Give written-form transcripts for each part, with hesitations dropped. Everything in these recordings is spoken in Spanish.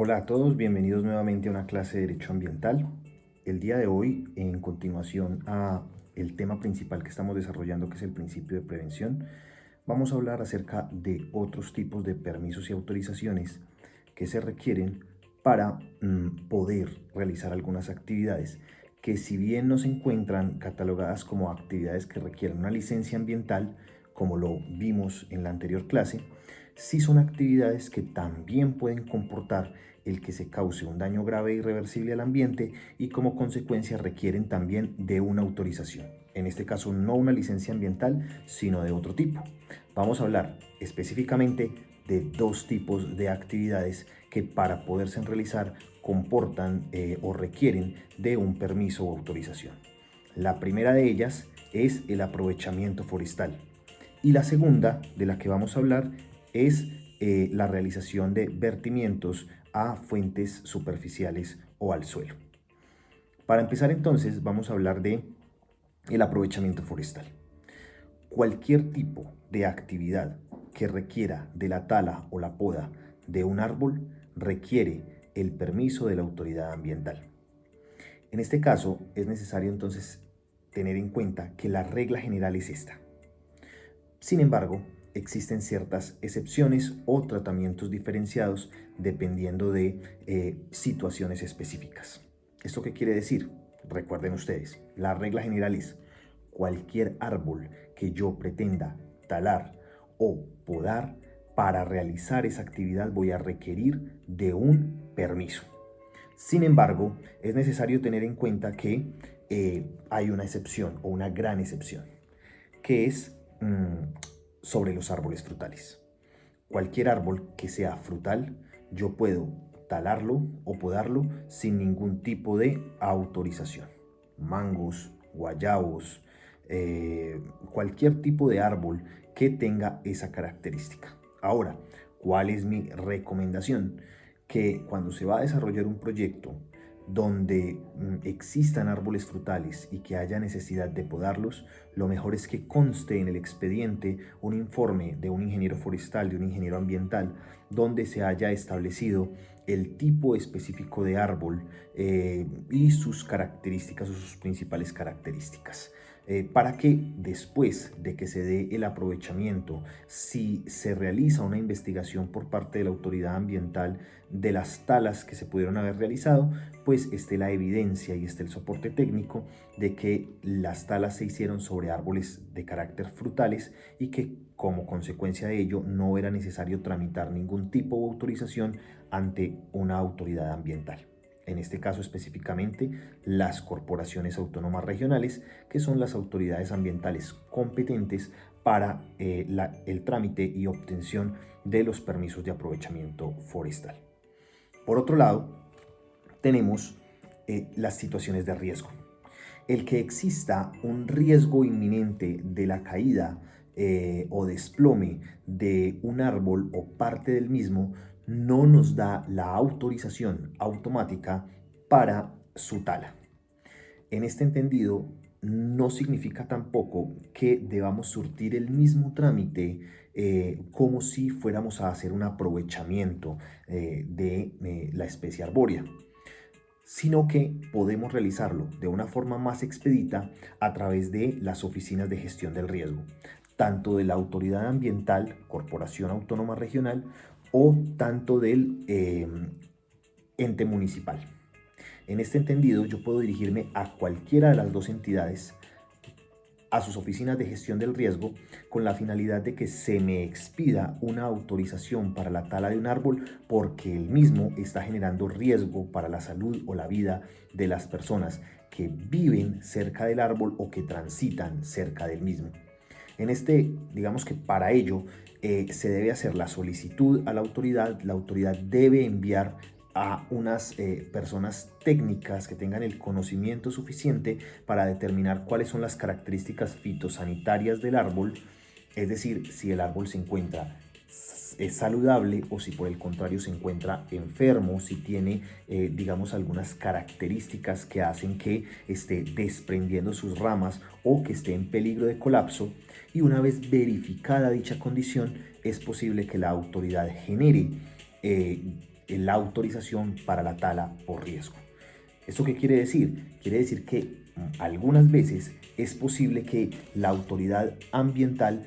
Hola a todos, bienvenidos nuevamente a una clase de Derecho Ambiental. El día de hoy, en continuación a el tema principal que estamos desarrollando, que es el principio de prevención, vamos a hablar acerca de otros tipos de permisos y autorizaciones que se requieren para poder realizar algunas actividades que, si bien no se encuentran catalogadas como actividades que requieren una licencia ambiental, como lo vimos en la anterior clase, sí son actividades que también pueden comportar el que se cause un daño grave e irreversible al ambiente y como consecuencia requieren también de una autorización. En este caso no una licencia ambiental, sino de otro tipo. Vamos a hablar específicamente de dos tipos de actividades que, para poderse realizar, comportan o requieren de un permiso o autorización. La primera de ellas es el aprovechamiento forestal y la segunda, de la que vamos a hablar, es la realización de vertimientos a fuentes superficiales o al suelo. Para empezar, entonces, vamos a hablar de el aprovechamiento forestal. Cualquier tipo de actividad que requiera de la tala o la poda de un árbol requiere el permiso de la autoridad ambiental. En este caso, es necesario entonces tener en cuenta que la regla general es esta. Sin embargo, existen ciertas excepciones o tratamientos diferenciados dependiendo de situaciones específicas. ¿Esto qué quiere decir? Recuerden ustedes, la regla general es: cualquier árbol que yo pretenda talar o podar, para realizar esa actividad voy a requerir de un permiso. Sin embargo, es necesario tener en cuenta que hay una excepción o una gran excepción, que es sobre los árboles frutales. Cualquier árbol que sea frutal, yo puedo talarlo o podarlo sin ningún tipo de autorización. Mangos, guayabos, cualquier tipo de árbol que tenga esa característica. Ahora, ¿cuál es mi recomendación? Que cuando se va a desarrollar un proyecto donde existan árboles frutales y que haya necesidad de podarlos, lo mejor es que conste en el expediente un informe de un ingeniero forestal, de un ingeniero ambiental, donde se haya establecido el tipo específico de árbol y sus características o sus principales características. Para que después de que se dé el aprovechamiento, si se realiza una investigación por parte de la autoridad ambiental de las talas que se pudieron haber realizado, pues esté la evidencia y esté el soporte técnico de que las talas se hicieron sobre árboles de carácter frutales y que, como consecuencia de ello, no era necesario tramitar ningún tipo de autorización ante una autoridad ambiental. En este caso específicamente, las corporaciones autónomas regionales, que son las autoridades ambientales competentes para el trámite y obtención de los permisos de aprovechamiento forestal. Por otro lado, tenemos las situaciones de riesgo. El que exista un riesgo inminente de la caída o desplome de un árbol o parte del mismo no nos da la autorización automática para su tala. En este entendido, no significa tampoco que debamos surtir el mismo trámite como si fuéramos a hacer un aprovechamiento de la especie arbórea, sino que podemos realizarlo de una forma más expedita a través de las oficinas de gestión del riesgo, tanto de la autoridad ambiental, Corporación Autónoma Regional, o tanto del ente municipal. En este entendido, yo puedo dirigirme a cualquiera de las dos entidades, a sus oficinas de gestión del riesgo, con la finalidad de que se me expida una autorización para la tala de un árbol porque el mismo está generando riesgo para la salud o la vida de las personas que viven cerca del árbol o que transitan cerca del mismo. Digamos que para ello se debe hacer la solicitud a la autoridad debe enviar a unas personas técnicas que tengan el conocimiento suficiente para determinar cuáles son las características fitosanitarias del árbol, es decir, si el árbol se encuentra es saludable o si por el contrario se encuentra enfermo, si tiene, digamos, algunas características que hacen que esté desprendiendo sus ramas o que esté en peligro de colapso. Y una vez verificada dicha condición, es posible que la autoridad genere la autorización para la tala por riesgo. ¿Esto qué quiere decir? Quiere decir que algunas veces es posible que la autoridad ambiental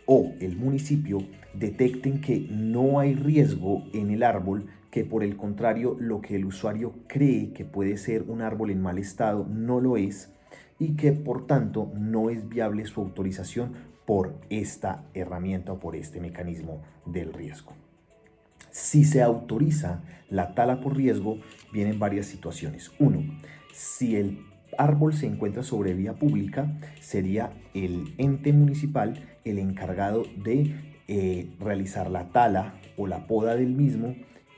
o el municipio detecten que no hay riesgo en el árbol, que por el contrario lo que el usuario cree que puede ser un árbol en mal estado no lo es, y que por tanto no es viable su autorización por esta herramienta o por este mecanismo del riesgo. Si se autoriza la tala por riesgo, vienen varias situaciones. Uno, si el árbol se encuentra sobre vía pública, sería el ente municipal el encargado de realizar la tala o la poda del mismo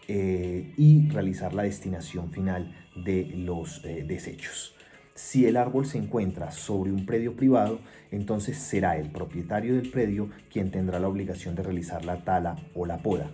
y realizar la destinación final de los desechos. Si el árbol se encuentra sobre un predio privado, entonces será el propietario del predio quien tendrá la obligación de realizar la tala o la poda.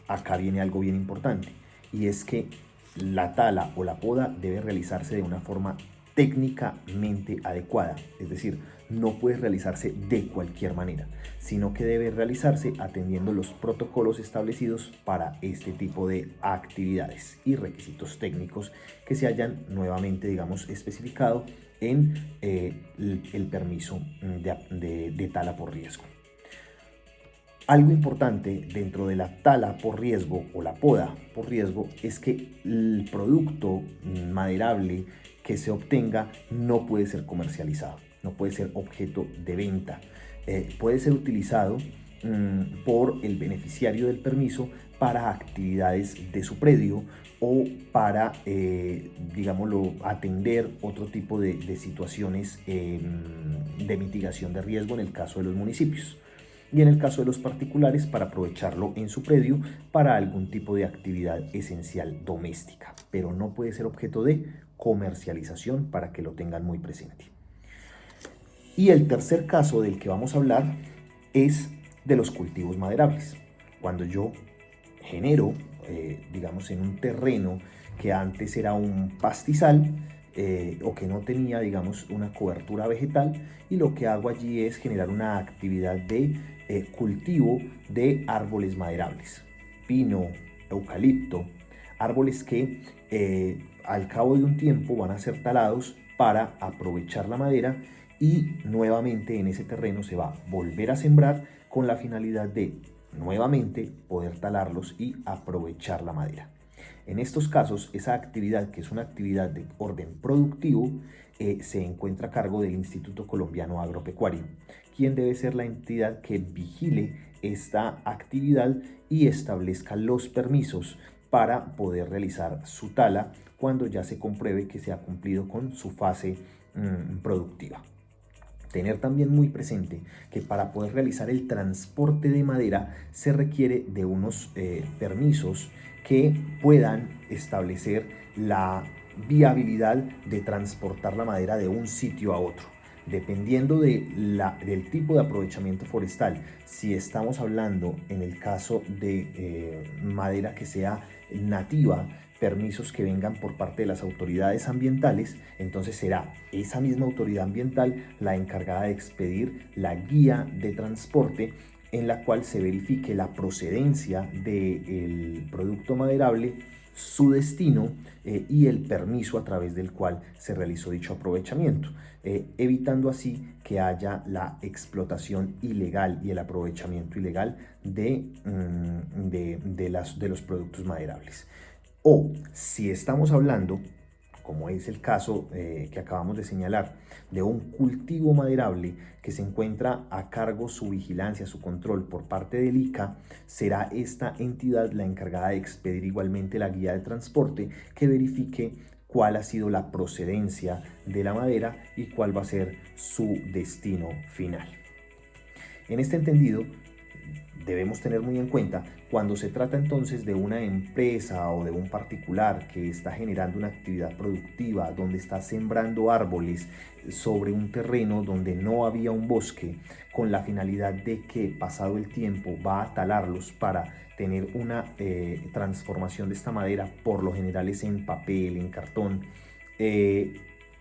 Acá viene algo bien importante, y es que la tala o la poda debe realizarse de una forma técnicamente adecuada, es decir, no puede realizarse de cualquier manera, sino que debe realizarse atendiendo los protocolos establecidos para este tipo de actividades y requisitos técnicos que se hayan nuevamente, digamos, especificado en el permiso de tala por riesgo. Algo importante dentro de la tala por riesgo o la poda por riesgo es que el producto maderable que se obtenga no puede ser comercializado, no puede ser objeto de venta. Puede ser utilizado por el beneficiario del permiso para actividades de su predio o para, digámoslo, atender otro tipo de situaciones de mitigación de riesgo en el caso de los municipios. Y en el caso de los particulares, para aprovecharlo en su predio para algún tipo de actividad esencial doméstica, pero no puede ser objeto de comercialización, para que lo tengan muy presente. Y el tercer caso del que vamos a hablar es de los cultivos maderables. Cuando yo genero, digamos, en un terreno que antes era un pastizal, o que no tenía, digamos, una cobertura vegetal, y lo que hago allí es generar una actividad de cultivo de árboles maderables, pino, eucalipto, árboles que al cabo de un tiempo van a ser talados para aprovechar la madera, y nuevamente en ese terreno se va a volver a sembrar con la finalidad de nuevamente poder talarlos y aprovechar la madera. En estos casos, esa actividad, que es una actividad de orden productivo, se encuentra a cargo del Instituto Colombiano Agropecuario, quien debe ser la entidad que vigile esta actividad y establezca los permisos para poder realizar su tala cuando ya se compruebe que se ha cumplido con su fase productiva. Tener también muy presente que para poder realizar el transporte de madera se requiere de unos permisos que puedan establecer la viabilidad de transportar la madera de un sitio a otro. Dependiendo del tipo de aprovechamiento forestal, si estamos hablando en el caso de madera que sea nativa, permisos que vengan por parte de las autoridades ambientales, entonces será esa misma autoridad ambiental la encargada de expedir la guía de transporte, en la cual se verifique la procedencia del producto maderable, su destino y el permiso a través del cual se realizó dicho aprovechamiento, evitando así que haya la explotación ilegal y el aprovechamiento ilegal de los productos maderables. O si estamos hablando, como es el caso que acabamos de señalar, de un cultivo maderable que se encuentra a cargo su vigilancia, su control por parte del ICA, será esta entidad la encargada de expedir igualmente la guía de transporte que verifique cuál ha sido la procedencia de la madera y cuál va a ser su destino final. En este entendido, debemos tener muy en cuenta cuando se trata entonces de una empresa o de un particular que está generando una actividad productiva, donde está sembrando árboles sobre un terreno donde no había un bosque, con la finalidad de que pasado el tiempo va a talarlos para tener una transformación de esta madera, por lo general es en papel, en cartón,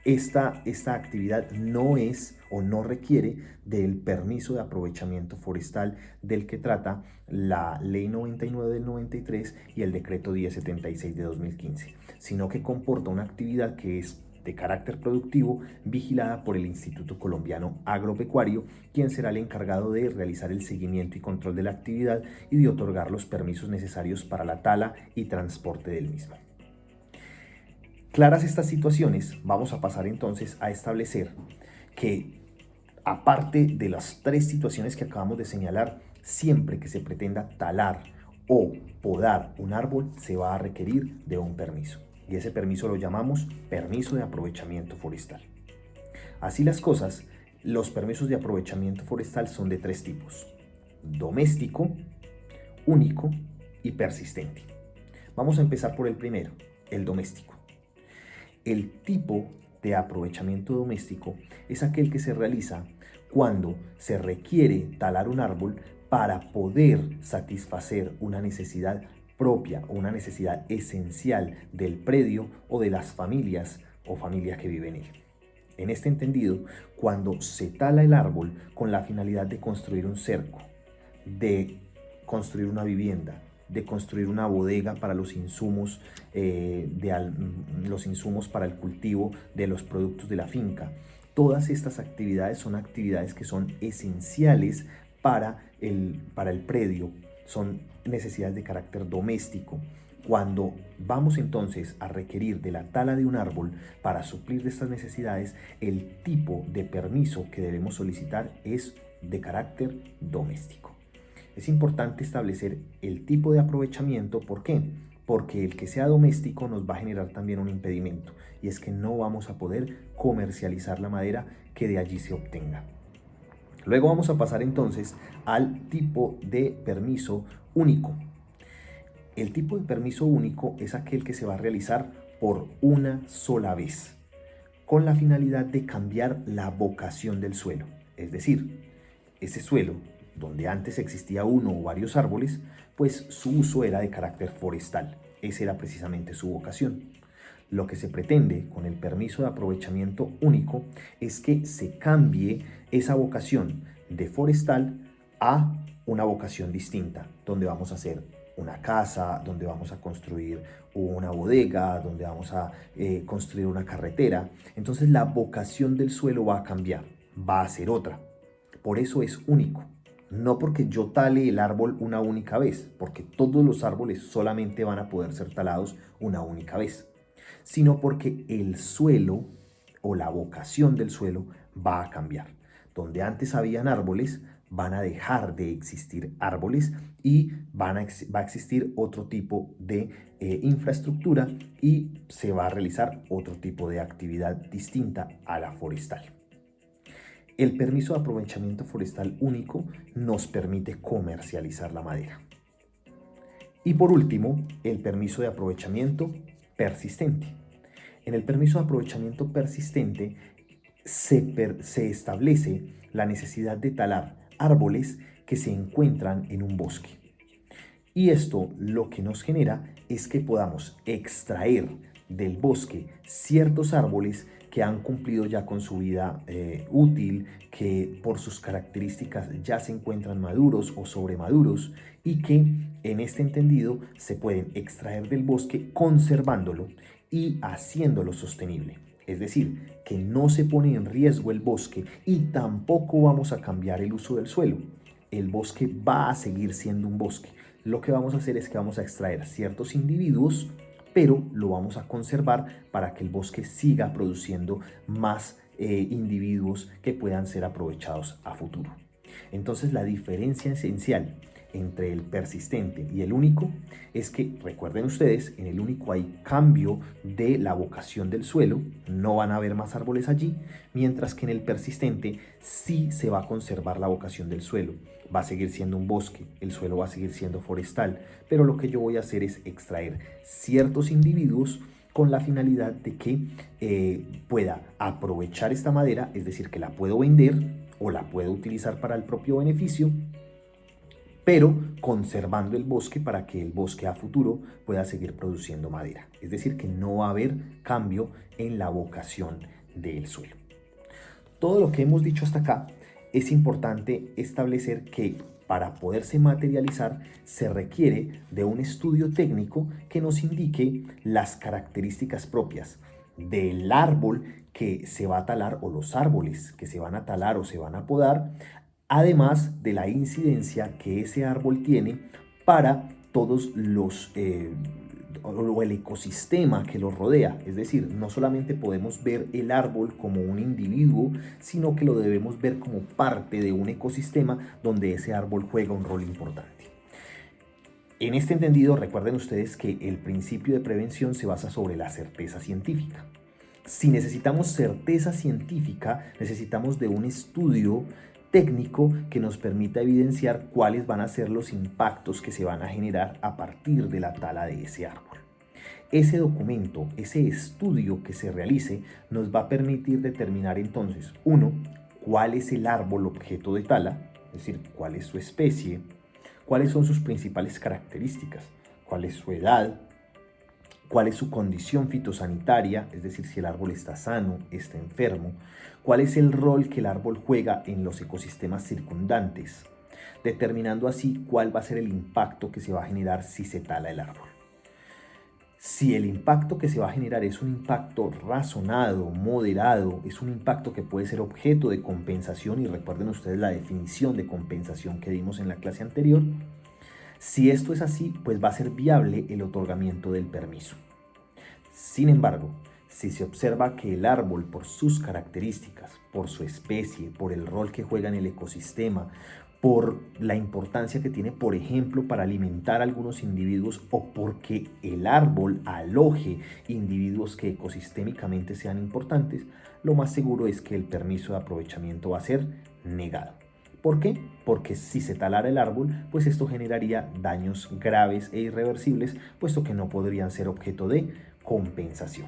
Esta actividad no es o no requiere del permiso de aprovechamiento forestal del que trata la Ley 99 del 93 y el Decreto 1076 de 2015, sino que comporta una actividad que es de carácter productivo vigilada por el Instituto Colombiano Agropecuario, quien será el encargado de realizar el seguimiento y control de la actividad y de otorgar los permisos necesarios para la tala y transporte del mismo. Claras estas situaciones, vamos a pasar entonces a establecer que, aparte de las tres situaciones que acabamos de señalar, siempre que se pretenda talar o podar un árbol, se va a requerir de un permiso. Y ese permiso lo llamamos permiso de aprovechamiento forestal. Así las cosas, los permisos de aprovechamiento forestal son de tres tipos: doméstico, único y persistente. Vamos a empezar por el primero, el doméstico. El tipo de aprovechamiento doméstico es aquel que se realiza cuando se requiere talar un árbol para poder satisfacer una necesidad propia o una necesidad esencial del predio o de las familias o familias que viven en él. En este entendido, cuando se tala el árbol con la finalidad de construir un cerco, de construir una vivienda, de construir una bodega para los insumos, los insumos para el cultivo de los productos de la finca. Todas estas actividades son actividades que son esenciales para el predio, son necesidades de carácter doméstico. Cuando vamos entonces a requerir de la tala de un árbol para suplir de estas necesidades, el tipo de permiso que debemos solicitar es de carácter doméstico. Es importante establecer el tipo de aprovechamiento. ¿Por qué? Porque el que sea doméstico nos va a generar también un impedimento, y es que no vamos a poder comercializar la madera que de allí se obtenga. Luego vamos a pasar entonces al tipo de permiso único. El tipo de permiso único es aquel que se va a realizar por una sola vez, con la finalidad de cambiar la vocación del suelo. Es decir, ese suelo, donde antes existía uno o varios árboles, pues su uso era de carácter forestal. Esa era precisamente su vocación. Lo que se pretende con el permiso de aprovechamiento único es que se cambie esa vocación de forestal a una vocación distinta, donde vamos a hacer una casa, donde vamos a construir una bodega, donde vamos a construir una carretera. Entonces la vocación del suelo va a cambiar, va a ser otra. Por eso es único. No porque yo tale el árbol una única vez, porque todos los árboles solamente van a poder ser talados una única vez, sino porque el suelo o la vocación del suelo va a cambiar. Donde antes habían árboles, van a dejar de existir árboles y va a existir otro tipo de infraestructura, y se va a realizar otro tipo de actividad distinta a la forestal. El permiso de aprovechamiento forestal único nos permite comercializar la madera. Y por último, el permiso de aprovechamiento persistente. En el permiso de aprovechamiento persistente se establece la necesidad de talar árboles que se encuentran en un bosque. Y esto lo que nos genera es que podamos extraer del bosque ciertos árboles que han cumplido ya con su vida útil, que por sus características ya se encuentran maduros o sobremaduros, y que en este entendido se pueden extraer del bosque conservándolo y haciéndolo sostenible. Es decir, que no se pone en riesgo el bosque y tampoco vamos a cambiar el uso del suelo. El bosque va a seguir siendo un bosque. Lo que vamos a hacer es que vamos a extraer ciertos individuos, pero lo vamos a conservar para que el bosque siga produciendo más individuos que puedan ser aprovechados a futuro. Entonces, la diferencia esencial entre el persistente y el único es que, recuerden ustedes, en el único hay cambio de la vocación del suelo, no van a haber más árboles allí, mientras que en el persistente sí se va a conservar la vocación del suelo. Va a seguir siendo un bosque, el suelo va a seguir siendo forestal, pero lo que yo voy a hacer es extraer ciertos individuos con la finalidad de que pueda aprovechar esta madera, es decir, que la puedo vender o la puedo utilizar para el propio beneficio, pero conservando el bosque para que el bosque a futuro pueda seguir produciendo madera. Es decir, que no va a haber cambio en la vocación del suelo. Todo lo que hemos dicho hasta acá es importante establecer que para poderse materializar se requiere de un estudio técnico que nos indique las características propias del árbol que se va a talar o los árboles que se van a talar o se van a podar, además de la incidencia que ese árbol tiene para todos los o el ecosistema que los rodea. Es decir, no solamente podemos ver el árbol como un individuo, sino que lo debemos ver como parte de un ecosistema donde ese árbol juega un rol importante. En este entendido, recuerden ustedes que el principio de prevención se basa sobre la certeza científica. Si necesitamos certeza científica, necesitamos de un estudio técnico que nos permita evidenciar cuáles van a ser los impactos que se van a generar a partir de la tala de ese árbol. Ese documento, ese estudio que se realice, nos va a permitir determinar entonces, uno, cuál es el árbol objeto de tala, es decir, cuál es su especie, cuáles son sus principales características, cuál es su edad, cuál es su condición fitosanitaria, es decir, si el árbol está sano, está enfermo, cuál es el rol que el árbol juega en los ecosistemas circundantes, determinando así cuál va a ser el impacto que se va a generar si se tala el árbol. Si el impacto que se va a generar es un impacto razonado, moderado, es un impacto que puede ser objeto de compensación, y recuerden ustedes la definición de compensación que dimos en la clase anterior, si esto es así, pues va a ser viable el otorgamiento del permiso. Sin embargo, si se observa que el árbol, por sus características, por su especie, por el rol que juega en el ecosistema, por la importancia que tiene, por ejemplo, para alimentar a algunos individuos, o porque el árbol aloje individuos que ecosistémicamente sean importantes, lo más seguro es que el permiso de aprovechamiento va a ser negado. ¿Por qué? Porque si se talara el árbol, pues esto generaría daños graves e irreversibles, puesto que no podrían ser objeto de compensación.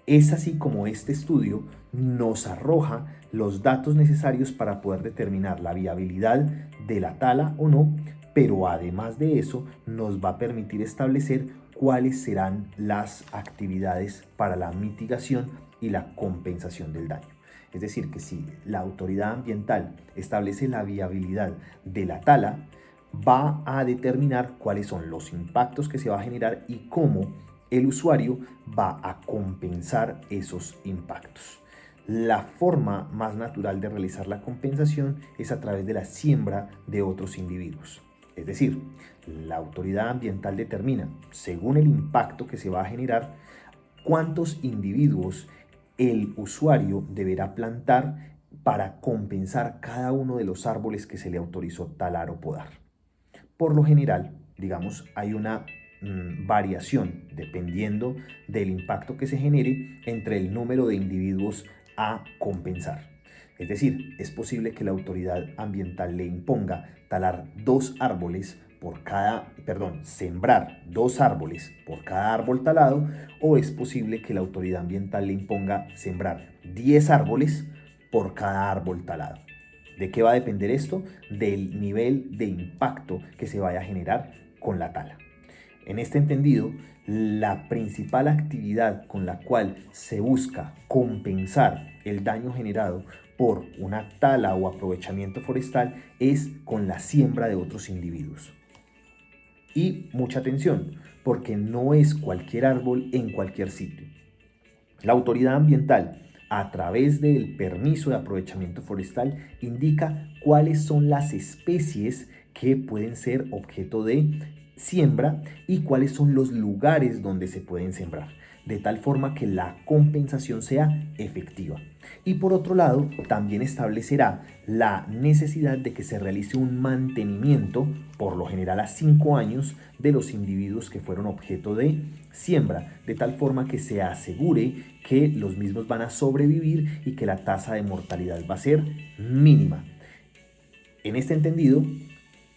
Es así como este estudio nos arroja los datos necesarios para poder determinar la viabilidad de la tala o no, pero además de eso nos va a permitir establecer cuáles serán las actividades para la mitigación y la compensación del daño. Es decir, que si la autoridad ambiental establece la viabilidad de la tala, va a determinar cuáles son los impactos que se va a generar y cómo el usuario va a compensar esos impactos. La forma más natural de realizar la compensación es a través de la siembra de otros individuos. Es decir, la autoridad ambiental determina, según el impacto que se va a generar, cuántos individuos el usuario deberá plantar para compensar cada uno de los árboles que se le autorizó talar o podar. Por lo general, digamos, hay una variación dependiendo del impacto que se genere entre el número de individuos a compensar. Es decir, es posible que la autoridad ambiental le imponga sembrar 2 árboles por cada árbol talado, o es posible que la autoridad ambiental le imponga sembrar 10 árboles por cada árbol talado. ¿De qué va a depender esto? Del nivel de impacto que se vaya a generar con la tala. En este entendido, la principal actividad con la cual se busca compensar el daño generado por una tala o aprovechamiento forestal es con la siembra de otros individuos. Y mucha atención, porque no es cualquier árbol en cualquier sitio. La autoridad ambiental, a través del permiso de aprovechamiento forestal, indica cuáles son las especies que pueden ser objeto de siembra y cuáles son los lugares donde se pueden sembrar, de tal forma que la compensación sea efectiva. Y por otro lado, también establecerá la necesidad de que se realice un mantenimiento, por lo general a 5 años, de los individuos que fueron objeto de siembra, de tal forma que se asegure que los mismos van a sobrevivir y que la tasa de mortalidad va a ser mínima. En este entendido,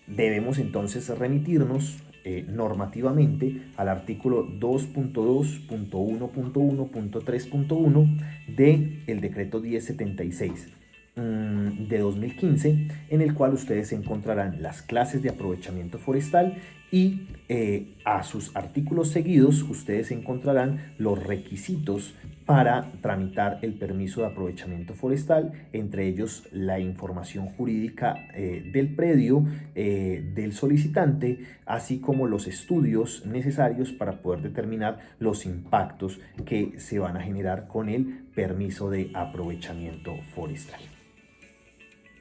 debemos entonces remitirnos normativamente al artículo 2.2.1.1.3.1 del decreto 1076 de 2015, en el cual ustedes encontrarán las clases de aprovechamiento forestal y a sus artículos seguidos ustedes encontrarán los requisitos para tramitar el permiso de aprovechamiento forestal, entre ellos la información jurídica del predio, del solicitante, así como los estudios necesarios para poder determinar los impactos que se van a generar con el permiso de aprovechamiento forestal.